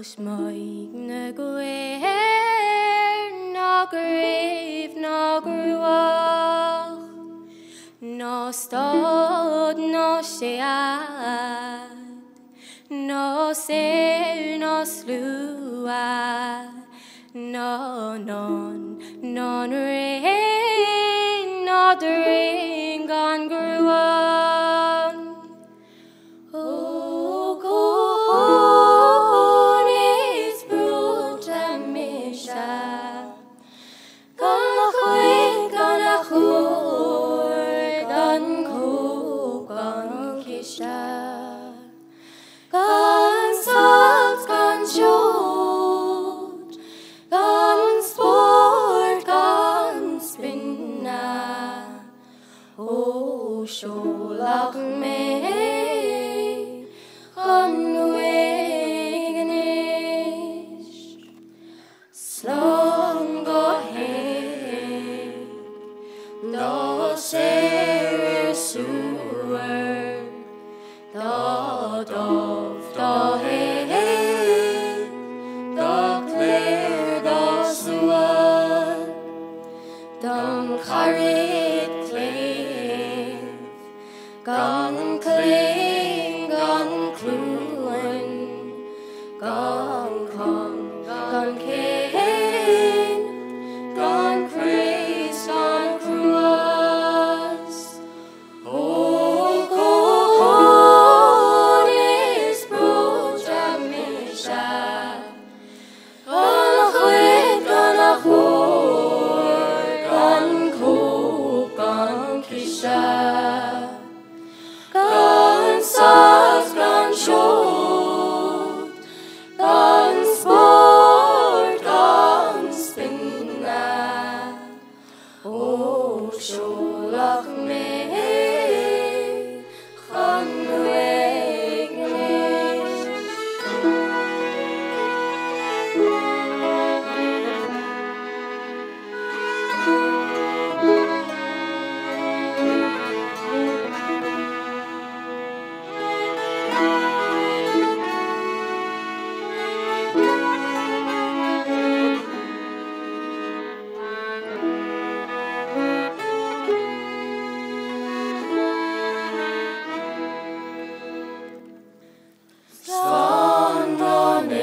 Smoig na gweir na grif na gruach no stod no sead no ser no slua no non rain no drink on gruan oh God is brut a misha gan chwyd gan cwg gan kisha gan salt gan siot gan sport gan spinna o siolach me gan wegnish slung go he do ser suwer do dov do he do clear do suwer dum charit clear gan cling gan clwyn gan con gan cain gan Chris gan cruas oh God is brut a misha gan chwyd gan a chwr gan cwg gan kisha gan salt gan siot gan sport gan spinna o siolach me gan wegnish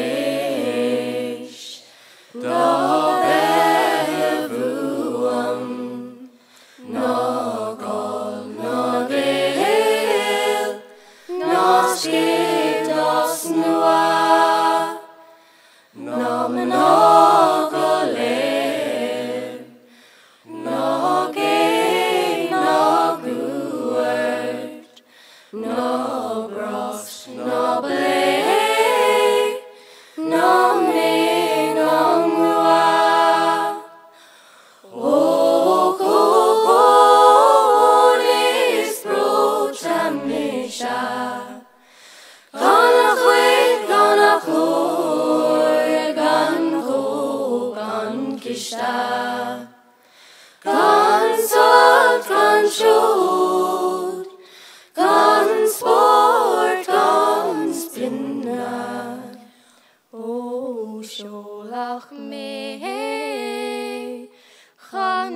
Slondonish do bevuam no gol no gel no skid dos nua no monogoler no gay no guert no bros no blay no me no mua oh God is brut a misha gan a chwyd gan a chwr gan cwg gan kisha gan salt gan siot gan sport gan spinna o siolach me gan